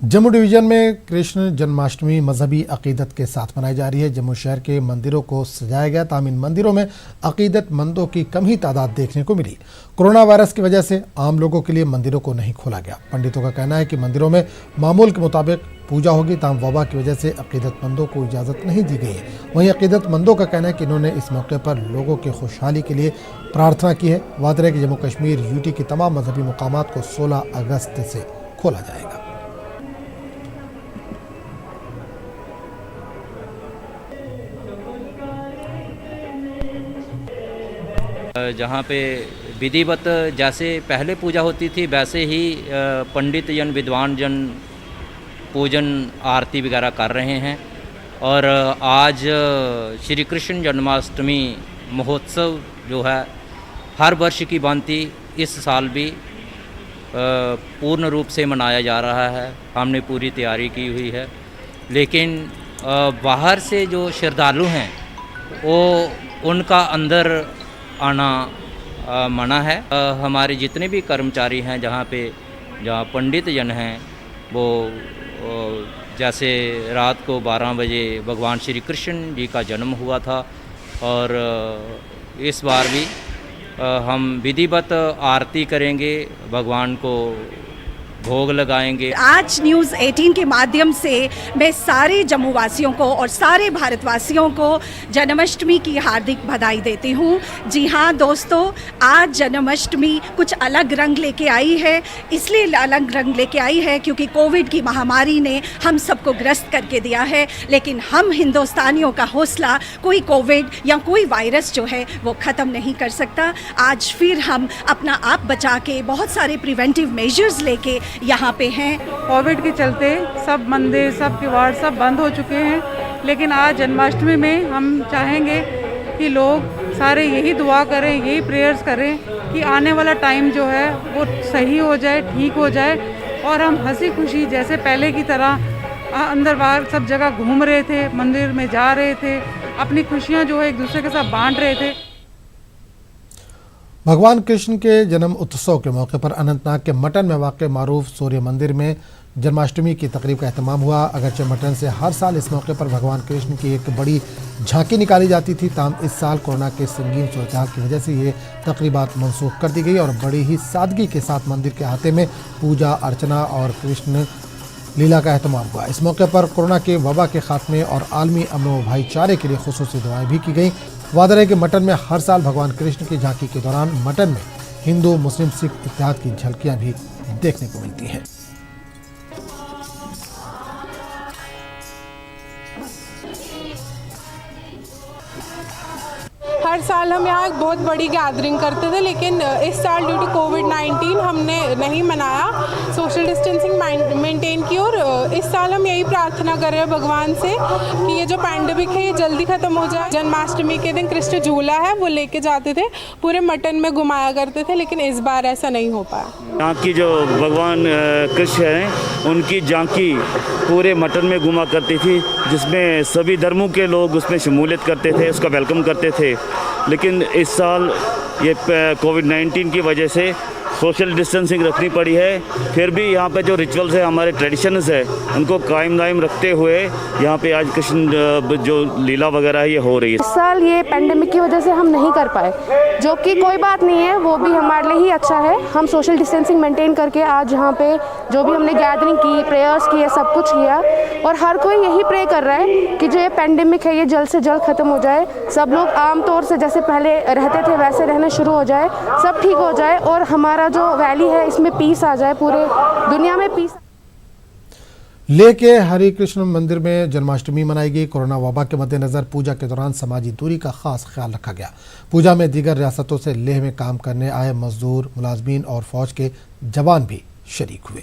Jammu division में कृष्ण जन्माष्टमी मजहबी अकीदत के साथ मनाई जा रही है। जम्मू शहर के मंदिरों को सजाया गया, ताहम इन मंदिरों में अकीदतमंदों की कम ही तादाद देखने को मिली। कोरोना वायरस की वजह से आम लोगों के लिए मंदिरों को नहीं खोला गया। पंडितों का कहना है कि मंदिरों में मामूल के मुताबिक पूजा होगी, ताहम वबा की वजह से अकीदतमंदों को इजाज़त नहीं दी गई है। वहीं अकीदतमंदों का कहना है कि इन्होंने इस मौके पर लोगों की खुशहाली के लिए प्रार्थना की है। वादे है कि जम्मू कश्मीर यूटी की तमाम मजहबी मुकामात को 16 अगस्त से खोला जाएगा। जहाँ पे विधिवत जैसे पहले पूजा होती थी वैसे ही पंडित जन विद्वान जन पूजन आरती वगैरह कर रहे हैं। और आज श्री कृष्ण जन्माष्टमी महोत्सव जो है हर वर्ष की भांति इस साल भी पूर्ण रूप से मनाया जा रहा है। हमने पूरी तैयारी की हुई है, लेकिन बाहर से जो श्रद्धालु हैं वो उनका अंदर आना मना है। हमारे जितने भी कर्मचारी हैं जहाँ पंडित जन हैं वो जैसे रात को 12 बजे भगवान श्री कृष्ण जी का जन्म हुआ था और इस बार भी हम विधिवत आरती करेंगे, भगवान को भोग लगाएंगे। आज न्यूज़ 18 के माध्यम से मैं सारे जम्मू वासियों को और सारे भारतवासियों को जन्माष्टमी की हार्दिक बधाई देती हूँ। जी हाँ दोस्तों, आज जन्माष्टमी कुछ अलग रंग लेके आई है। इसलिए अलग रंग लेके आई है क्योंकि कोविड की महामारी ने हम सबको ग्रस्त करके दिया है, लेकिन हम हिंदुस्तानियों का हौसला कोई कोविड या कोई वायरस जो है वो ख़त्म नहीं कर सकता। आज फिर हम अपना आप बचा के बहुत सारे प्रिवेंटिव मेजर्स लेके यहाँ पे हैं। कोविड के चलते सब मंदिर, सब किवाड़ सब बंद हो चुके हैं, लेकिन आज जन्माष्टमी में हम चाहेंगे कि लोग सारे यही दुआ करें, यही प्रेयर्स करें कि आने वाला टाइम जो है वो सही हो जाए, ठीक हो जाए और हम हंसी खुशी जैसे पहले की तरह अंदर बाहर सब जगह घूम रहे थे, मंदिर में जा रहे थे, अपनी खुशियाँ जो है एक दूसरे के साथ बांट रहे थे। भगवान कृष्ण के जन्म उत्सव के मौके पर अनंतनाग के मटन में वाक़ मारूफ सूर्य मंदिर में जन्माष्टमी की तकरीब का एहतमाम हुआ। अगरचे मटन से हर साल इस मौके पर भगवान कृष्ण की एक बड़ी झांकी निकाली जाती थी, ताहम इस साल कोरोना के संगीन सूरत की वजह से ये तकरीबात मनसूख कर दी गई और बड़ी ही सादगी के साथ मंदिर के अहाते में पूजा अर्चना और कृष्ण लीला का एहतमाम हुआ। इस मौके पर कोरोना के वबा के खात्मे और आलमी अमन व भाईचारे के लिए खुसूसी दुआएं भी की गई। वादा है कि मटन में हर साल भगवान कृष्ण की झांकी के दौरान मटन में हिंदू मुस्लिम सिख इत्तेहाद की झलकियां भी देखने को मिलती हैं। हर साल हम यहाँ एक बहुत बड़ी गैदरिंग करते थे, लेकिन इस साल ड्यू टू कोविड-19 हमने नहीं मनाया, सोशल डिस्टेंसिंग मेंटेन की। और इस साल हम यही प्रार्थना कर रहे हैं भगवान से कि ये जो पैंडेमिक है ये जल्दी ख़त्म हो जाए। जन्माष्टमी के दिन कृष्ण झूला है वो लेके जाते थे, पूरे मटन में घुमाया करते थे, लेकिन इस बार ऐसा नहीं हो पाया। यहाँ की जो भगवान कृष्ण हैं उनकी झांकी पूरे मटन में घुमा करती थी, जिसमें सभी धर्मों के लोग उसमें शमूलियत करते थे, उसका वेलकम करते थे। लेकिन इस साल ये कोविड-19 की वजह से सोशल डिस्टेंसिंग रखनी पड़ी है। फिर भी यहाँ पे जो रिचुअल्स है, हमारे ट्रेडिशंस है, उनको कायम दायम रखते हुए यहाँ पे आज कृष्ण जो लीला वगैरह है ये हो रही है। इस साल ये पेंडेमिक की वजह से हम नहीं कर पाए, जो कि कोई बात नहीं है, वो भी हमारे लिए ही अच्छा है। हम सोशल डिस्टेंसिंग मेंटेन करके आज यहाँ पे जो भी हमने गैदरिंग की, प्रेयर्स किए, सब कुछ किया और हर कोई यही प्रे कर रहा है कि जो ये पेंडेमिक है ये जल्द से जल्द ख़त्म हो जाए। सब लोग आम तौर से जैसे पहले रहते थे वैसे रहने शुरू हो जाए, सब ठीक हो जाए और हमारा जो वैली है इसमें पीस आ जाए, पूरे दुनिया में पीस। लेके हरि कृष्ण मंदिर में जन्माष्टमी मनाई गई। कोरोना वबा के मद्देनजर पूजा के दौरान समाजी दूरी का खास ख्याल रखा गया। पूजा में दीगर रियासतों से लेह में काम करने आए मजदूर, मुलाजमीन और फौज के जवान भी शरीक हुए।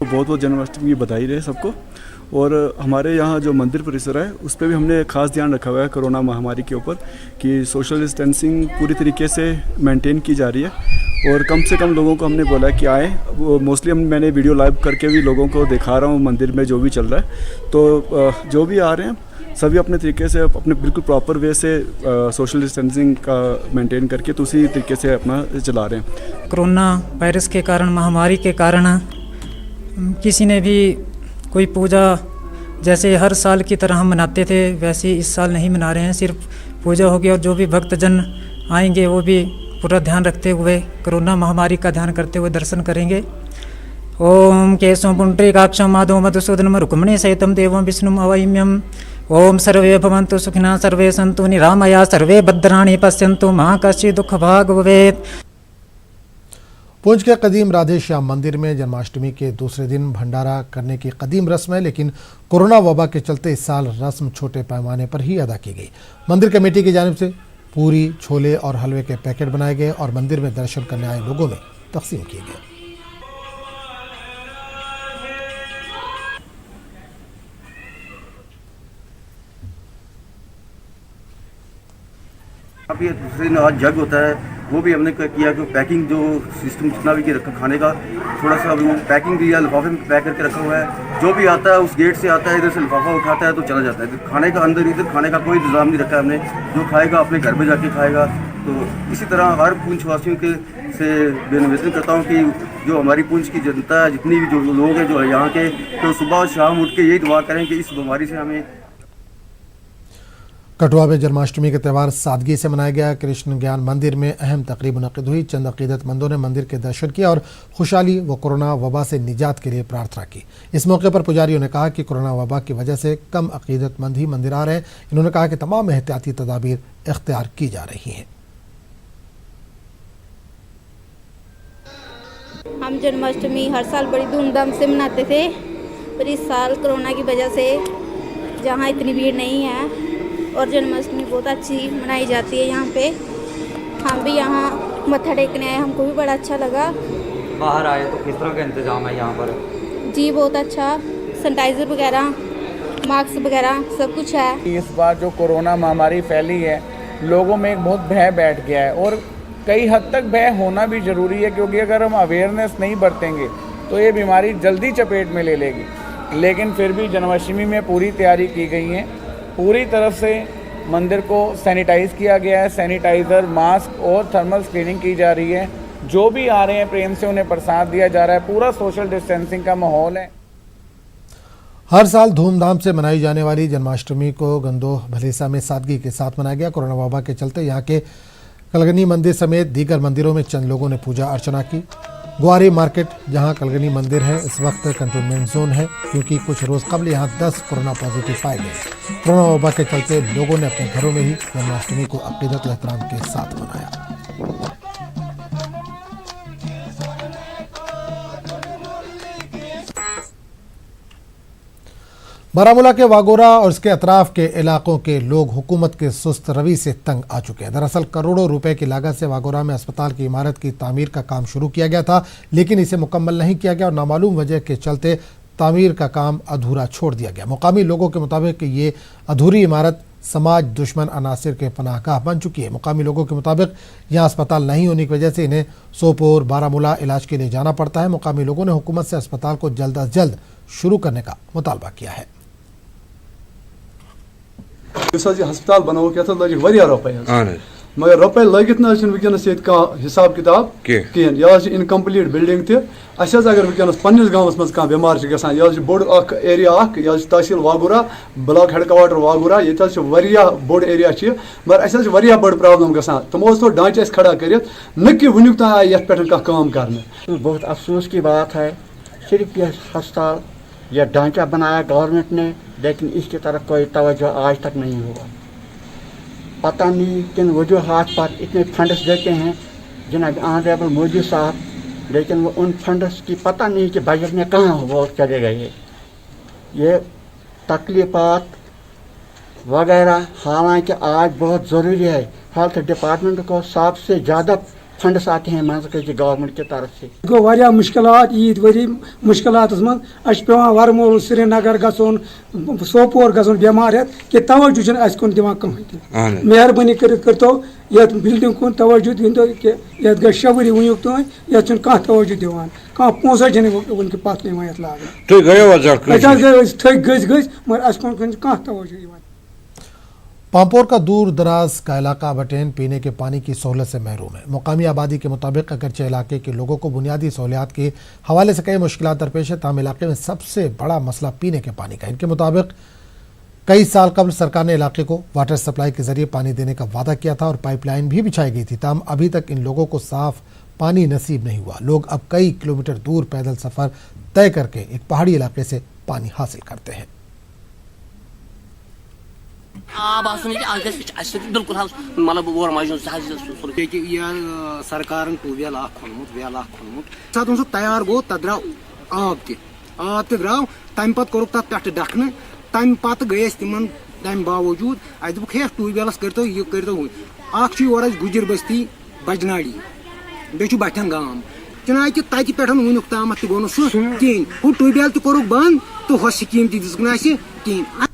बहुत बहुत जन्माष्टमी की बधाई रहे सबको। और हमारे यहाँ जो मंदिर परिसर है उस पर भी हमने खास ध्यान रखा हुआ है कोरोना महामारी के ऊपर कि सोशल डिस्टेंसिंग पूरी तरीके से मेंटेन की जा रही है और कम से कम लोगों को हमने बोला कि आए। वो मोस्टली मैंने वीडियो लाइव करके भी लोगों को दिखा रहा हूँ मंदिर में जो भी चल रहा है। तो जो भी आ रहे हैं सभी अपने तरीके से अपने बिल्कुल प्रॉपर वे से सोशल डिस्टेंसिंग का मेंटेन करके तो उसी तरीके से अपना चला रहे हैं। कोरोना वायरस के कारण, महामारी के कारण किसी ने भी कोई पूजा जैसे हर साल की तरह हम मनाते थे वैसे इस साल नहीं मना रहे हैं। सिर्फ पूजा होगी और जो भी भक्तजन आएंगे वो भी पूरा ध्यान रखते हुए, कोरोना महामारी का ध्यान करते हुए दर्शन करेंगे। ओम केशव पुंडरीकाक्षं माधव मधुसूदनम रुक्मिणी सहितं देवं विष्णुम अवैम्यम। ओम सर्वे भवन्तु सुखिनः सर्वे सन्तु निरामया सर्वे भद्राणि पश्यन्तु मा कश्चित् दुःख भाग् भवेत्। पुंछ के कदीम राधे श्याम मंदिर में जन्माष्टमी के दूसरे दिन भंडारा करने की कदीम रस्म है, लेकिन कोरोना वबा के चलते इस साल रस्म छोटे पैमाने पर ही अदा की गई। मंदिर कमेटी की जानिब से पूरी, छोले और हलवे के पैकेट बनाए गए और मंदिर में दर्शन करने आए लोगों में तकसीम किए गए। अब ये दूसरे दिन आज जग होता है, वो भी हमने किया कि पैकिंग जो सिस्टम जितना भी रखा खाने का, थोड़ा सा वो पैकिंग किया, लिफाफे में पैक करके रखा हुआ है। जो भी आता है उस गेट से आता है, इधर से लिफाफा उठाता है तो चला जाता है। खाने का अंदर इधर खाने का कोई इंतजाम नहीं रखा हमने, जो खाएगा अपने घर में जाके खाएगा। तो इसी तरह हर पुंछ वासियों के से निवेदन करता हूँ कि जो हमारी पुंछ की जनता है, जितनी भी जो लोग हैं जो यहाँ के, तो सुबह और शाम उठ के यही दुआ करें कि इस बीमारी से हमें। कठुआ में जन्माष्टमी का त्यौहार सादगी से मनाया गया। कृष्ण ज्ञान मंदिर में अहम तकरीब मुनक्किद हुई। चंद अकीदतमंदों ने मंदिर के दर्शन किया और खुशहाली व कोरोना वबा से निजात के लिए प्रार्थना की। इस मौके पर पुजारियों ने कहा कि कोरोना वबा की वजह से कम अकीदतमंद ही मंदिर आ रहे हैं। इन्होंने कहा कि तमाम एहतियाती तदाबीर इख्तियार की जा रही हैं। हम जन्माष्टमी हर साल बड़ी धूमधाम से मनाते थे, पर इस साल कोरोना की वजह से जहाँ इतनी भीड़ नहीं है और जन्माष्टमी बहुत अच्छी मनाई जाती है यहाँ पे। हम भी यहाँ मत्था टेकने आए, हमको भी बड़ा अच्छा लगा। बाहर आए तो किस तरह का इंतजाम है यहाँ पर? जी बहुत अच्छा, सैनिटाइज़र वगैरह, मास्क वगैरह सब कुछ है। इस बार जो कोरोना महामारी फैली है, लोगों में एक बहुत भय बैठ गया है और कई हद तक भय होना भी ज़रूरी है, क्योंकि अगर हम अवेयरनेस नहीं बरतेंगे तो ये बीमारी जल्दी चपेट में ले लेगी। लेकिन फिर भी जन्माष्टमी में पूरी तैयारी की गई है। पूरी तरफ से मंदिर को सैनिटाइज़ किया गया है। सैनिटाइज़र, मास्क और थर्मल स्क्रीनिंग की जा रही है। जो भी आ रहे हैं प्रेम से उन्हें प्रसाद दिया जा रहा है। पूरा सोशल डिस्टेंसिंग का माहौल है। हर साल धूमधाम से मनाई जाने वाली जन्माष्टमी को गंदोह भलेसा में सादगी के साथ मनाया गया। कोरोना वबा के चलते यहाँ के कलगनी मंदिर समेत दीगर मंदिरों में चंद लोगों ने पूजा अर्चना की। ग्वारी मार्केट, जहां कलगनी मंदिर है, इस वक्त कंटेनमेंट जोन है, क्योंकि कुछ रोज कबल यहां 10 कोरोना पॉजिटिव पाए गए। कोरोना वबा के चलते लोगों ने अपने घरों में ही जन्माष्टमी को अकीदत और एहतराम के साथ मनाया। बारामूला के वागोरा और इसके अतराफ के इलाकों के लोग हुकूमत के सुस्त रवि से तंग आ चुके हैं। दरअसल करोड़ों रुपए की लागत से वागोरा में अस्पताल की इमारत की तामीर का काम शुरू किया गया था, लेकिन इसे मुकम्मल नहीं किया गया और नामालूम वजह के चलते तामीर का काम अधूरा छोड़ दिया गया। मुकामी लोगों के मुताबिक ये अधूरी इमारत समाज दुश्मन अनासिर के पनाहगाह बन चुकी है। मुकामी लोगों के मुताबिक यहाँ अस्पताल नहीं होने की वजह से इन्हें सोपोर, बारामूला इलाज के लिए जाना पड़ता है। मुकामी लोगों ने हुकूमत से अस्पताल को जल्द अज जल्द शुरू करने का मुतालबा किया है। हस्पताल बनाओ लगे वारिया रुपये, मगर रुपये लगित वनस हिसाब किताब कहें। यह इनकम्प्लीट बिल्डिंग तस अगर वनस पन्निस गाँवस मज कह बेमार यह बोड़ एरिया यह तहसील वागुरा, ब्लॉक हेडक्वार्टर वागुरा, ये बोड़ एरिया मगर अस बड़ प्रॉब्लम गसान। तमो तो ढांचे खड़ा कर न कि वनुक तक आए ये पे काम करने। बहुत अफसोस की बात है, सिर्फ यह अस्पताल यह ढांचा बनाया गवर्नमेंट ने, लेकिन इसकी तरफ कोई तवज्जो आज तक नहीं हुआ। पता नहीं किन वजूहात पर इतने फंड्स देते हैं जनाब ऑनरेबल मोदी साहब, लेकिन वो उन फंड्स की पता नहीं कि बजट में कहाँ वो चले गए। ये तकलीफ़ात वगैरह हालांकि आज बहुत ज़रूरी है। हेल्थ डिपार्टमेंट को सबसे ज़्यादा फंड्स आते हैं मरकजी गवर्नमेंट की तरफ से गो वारिया मुश्किलात ईद वरी मुश्किलात मन अस पेवान वरमोल श्रीनगर गसन सोपोर गसन बेमार हेत कि तवज्जो छन अस कुन दिवान कहीं मेहरबानी करतो यत बिल्डिंग कुन तवज्जो दिंदो कि यत ग शवरी वयुक तो यत छन का तवज्जो दिवान का पोसा छन उनके पास नहीं यत लाग तो गयो वजह थक गज मगर अस कुन का तवज्जो दिवान। पांपोर का दूर दराज का इलाका बटेन पीने के पानी की सहूलत से महरूम है। मुकामी आबादी के मुताबिक अगरचे इलाके के लोगों को बुनियादी सहूलियात के हवाले से कई मुश्किलात दरपेश है, ताहम इलाके में सबसे बड़ा मसला पीने के पानी का। इनके मुताबिक कई साल कबल सरकार ने इलाके को वाटर सप्लाई के जरिए पानी देने का वादा किया था और पाइपलाइन भी बिछाई गई थी, ताहम अभी तक इन लोगों को साफ पानी नसीब नहीं हुआ। लोग अब कई किलोमीटर दूर पैदल सफर तय करके एक पहाड़ी इलाके से पानी हासिल करते हैं। सरकार ट्यूबवेल खोलमुत तैयार गो तथ द्राव आब द्राव तम पे कोर तथ पे डखन तम पे गए तिमन तम बावजूद अस दोक हे ट्यूबवेलस करो यह करो और गुजर बस्ती बजनाड़ी बे बठन गाम चुना कि तत पे वनुक तम गो सह कहें हूँ ट्यूबवेल तोरुक बंद तो हु स्कीम दिसक कहें।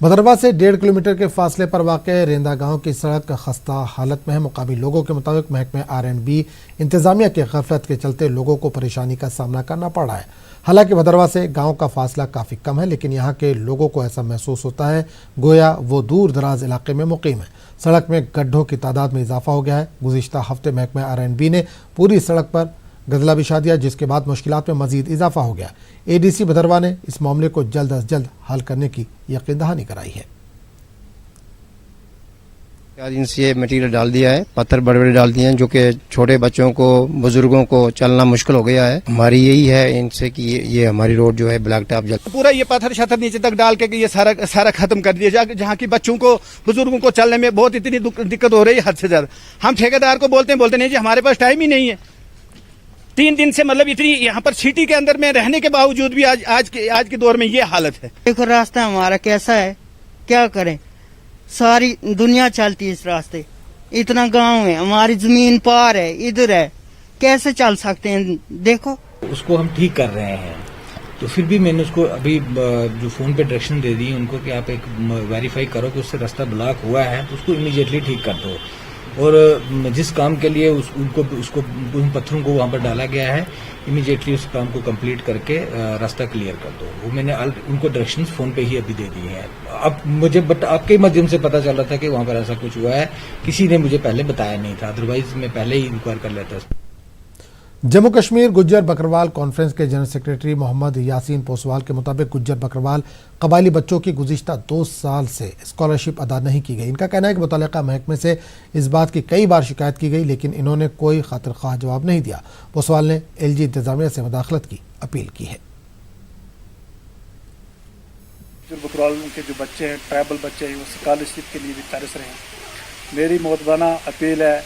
भदरवा से 1.5 किलोमीटर के फासले पर वाक़े रेंदा गांव की सड़क खस्ता हालत में है। मुकामी लोगों के मुताबिक महकमे R&B इंतजामिया के गफलत के चलते लोगों को परेशानी का सामना करना पड़ रहा है। हालांकि भदरवा से गांव का फासला काफ़ी कम है, लेकिन यहाँ के लोगों को ऐसा महसूस होता है गोया वो दूर दराज इलाके में मुकीम है। सड़क में गड्ढों की तादाद में इजाफा हो गया है। गुज़िश्ता हफ्ते महकमे R&B ने पूरी सड़क पर गजला बिछा दिया, जिसके बाद मुश्किलात में मजीद इजाफा हो गया। ADC भदरवा ने इस मामले को जल्द अज जल्द हल करने की यकीन दहानी कराई है। इनसे मटीरियल डाल दिया है, पत्थर बड़े बड़े डाल दिए हैं, जो कि छोटे बच्चों को बुजुर्गों को चलना मुश्किल हो गया है। हमारी यही है इनसे कि ये हमारी रोड जो है ब्लैक टॉप पूरा ये पत्थर शत्थर नीचे तक डाल के ये सारा खत्म कर दिया, जहाँ की बच्चों को बुजुर्गों को चलने में बहुत इतनी दिक्कत हो रही है हद से ज्यादा। हम ठेकेदार को बोलते नहीं जी हमारे पास टाइम ही नहीं है। 3 दिन से मतलब इतनी यहाँ पर सिटी के अंदर में रहने के बावजूद भी आज के दौर में ये हालत है। देखो रास्ता हमारा कैसा है, क्या करें, सारी दुनिया चलती है इस रास्ते, इतना गांव है, हमारी जमीन पार है, इधर है, कैसे चल सकते हैं। देखो उसको हम ठीक कर रहे हैं, तो फिर भी मैंने उसको अभी जो फोन पे डायरेक्शन दे दी उनको कि आप एक वेरीफाई करो कि उससे रास्ता ब्लॉक हुआ है, उसको इमीडिएटली ठीक कर दो। और जिस काम के लिए उसको उन पत्थरों को वहाँ पर डाला गया है, इमीडिएटली उस काम को कंप्लीट करके रास्ता क्लियर कर दो। वो मैंने उनको डायरेक्शंस फोन पे ही अभी दे दिए हैं। अब मुझे आपके माध्यम से पता चल रहा था कि वहाँ पर ऐसा कुछ हुआ है, किसी ने मुझे पहले बताया नहीं था, अदरवाइज मैं पहले ही इंक्वायर कर लेता। जम्मू कश्मीर गुज्जर बकरवाल कॉन्फ्रेंस के जनरल सेक्रेटरी मोहम्मद यासीन पोसवाल के मुताबिक गुज्जर बकरवाल कबायली बच्चों की गुज़िश्ता 2 साल से स्कॉलरशिप अदा नहीं की गई। इनका कहना है कि मुतल्लिका महकमे से इस बात की कई बार शिकायत की गई, लेकिन इन्होंने कोई खातिर ख्वाह जवाब नहीं दिया। पोसवाल ने LG इंतजामिया से मुदाखलत की अपील की है। बकरवाल के जो बच्चे हैं, ट्राइबल बच्चे हैं, वो स्कॉलरशिप के लिए भी तरस रहे हैं। मेरी मोतबाना अपील है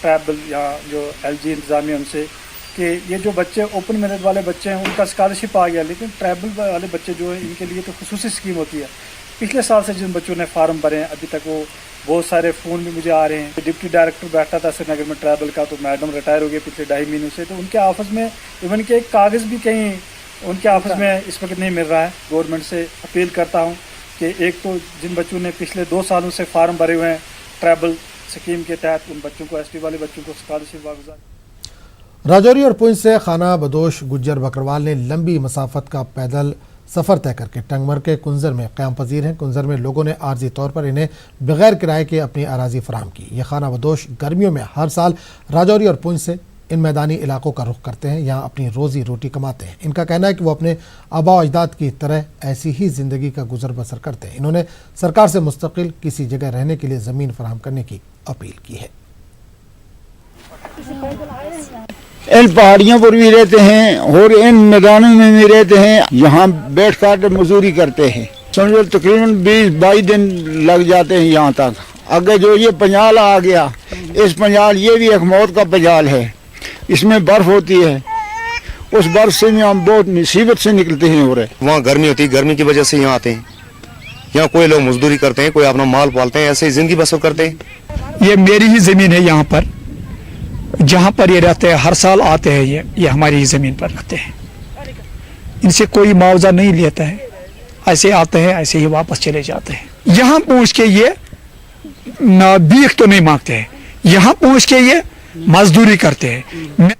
ट्राइबल या जो LG इंतजामिया उनसे कि ये जो बच्चे ओपन मेरिट वाले बच्चे हैं उनका स्कॉलरशिप आ गया, लेकिन ट्राइबल वाले बच्चे जो है इनके लिए तो खुसूसी स्कीम होती है। पिछले साल से जिन बच्चों ने फार्म भरे हैं अभी तक वो बहुत सारे फ़ोन भी मुझे आ रहे हैं। डिप्टी डायरेक्टर बैठा था श्रीनगर में ट्राइबल का, तो मैडम रिटायर हो गए पिछले 2.5 महीनों से, तो उनके ऑफिस में इवन के एक कागज़ भी कहीं उनके ऑफिस में इस वक्त नहीं मिल रहा है। गवर्नमेंट से अपील करता हूँ कि एक तो जिन बच्चों ने पिछले 2 सालों से फार्म भरे हुए हैं ट्राइबल स्कीम के तहत, उन बच्चों को ST वाले बच्चों को स्कॉलरशिप वागुजार। राजौरी और पुंछ से खाना बदोश गुज्जर बकरवाल ने लंबी मसाफत का पैदल सफ़र तय करके टंगमर के कुंजर में क़याम पजीर हैं। कुंजर में लोगों ने आर्जी तौर पर इन्हें बगैर किराए के अपनी अराजी फराहम की। ये खाना बदोश गर्मियों में हर साल राजौरी और पुंछ से इन मैदानी इलाकों का रुख करते हैं, यहाँ अपनी रोज़ी रोटी कमाते हैं। इनका कहना है कि वो अपने आबा अजदाद की तरह ऐसी ही ज़िंदगी का गुजर बसर करते हैं। इन्होंने सरकार से मुस्तकिल किसी जगह रहने के लिए ज़मीन फराहम करने की अपील की है। इन पहाड़ियों पर भी रहते हैं और इन मैदानों में भी रहते हैं, यहाँ बैठ कर मजदूरी करते हैं। समझो तकरीबन 20-22 दिन लग जाते हैं यहाँ तक। अगर जो ये पंजाल आ गया, इस पंजाल ये भी एक मौत का पंजाल है, इसमें बर्फ होती है, उस बर्फ से भी हम बहुत मुसीबत से निकलते हैं। और वहाँ गर्मी होती है, गर्मी की वजह से यहाँ आते हैं। यहाँ कोई लोग मजदूरी करते हैं, कोई अपना माल पालते हैं, ऐसे ही जिंदगी बसर करते हैं। ये मेरी ही जमीन है यहाँ पर, जहाँ पर ये रहते हैं, हर साल आते हैं, ये हमारी ज़मीन पर रहते हैं, इनसे कोई मुआवजा नहीं लेता है, ऐसे आते हैं ऐसे ही वापस चले जाते हैं। यहाँ पहुँच के ये भीख तो नहीं मांगते हैं, यहाँ पहुँच के ये मजदूरी करते हैं।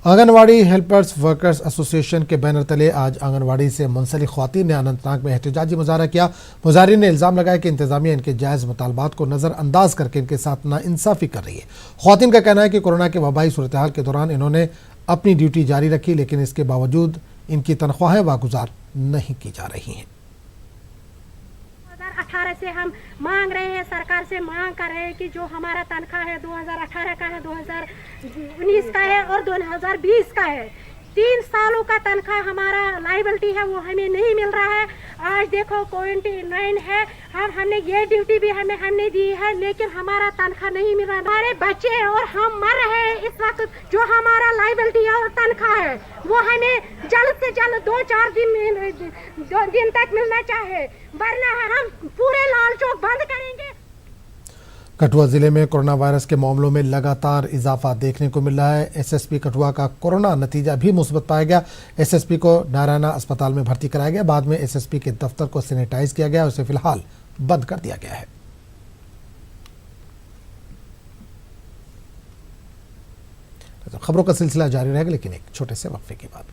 आंगनवाड़ी हेल्पर्स वर्कर्स एसोसिएशन के बैनर तले आज आंगनवाड़ी से मुंसलिक ख्वातीन ने अनंतनाग में एहतजाजी मुजाहरा किया। मुजाहरीन ने इल्ज़ाम लगाया कि इंतजामिया इनके जायज़ मुतालबात को नज़रअंदाज करके इनके साथ नाइंसाफ़ी कर रही है। ख्वातीन का कहना है कि कोरोना के वबाई सूरत हाल के दौरान इन्होंने अपनी ड्यूटी जारी रखी, लेकिन इसके बावजूद इनकी तनख्वाहें वागुजार नहीं की जा रही हैं। 2018 से हम मांग रहे हैं, सरकार से मांग कर रहे हैं कि जो हमारा तनख्वाह है 2018 का है, 2019 का है और 2020 का है, 3 सालों का तनख्वाह हमारा लाइबिलिटी है वो हमें नहीं मिल रहा है। आज देखो क्वारंटाइन है, हमने ये ड्यूटी भी हमने दी है, लेकिन हमारा तनख्वाह नहीं मिल रहा है। हमारे बच्चे और हम मर रहे हैं इस वक्त। जो हमारा लाइबिलिटी और तनख्वाह है वो हमें जल्द से जल्द 2-4 दिन तक मिलना चाहिए, वरना हम पूरे लाल चौक बंद करेंगे। कठुआ जिले में कोरोना वायरस के मामलों में लगातार इजाफा देखने को मिल रहा है। एसएसपी कठुआ का कोरोना नतीजा भी मुस्बत पाया गया। एसएसपी को नारायणा अस्पताल में भर्ती कराया गया, बाद में एसएसपी के दफ्तर को सैनिटाइज किया गया, उसे फिलहाल बंद कर दिया गया है। खबरों का सिलसिला जारी रहेगा, लेकिन एक छोटे से वक्फे के बाद।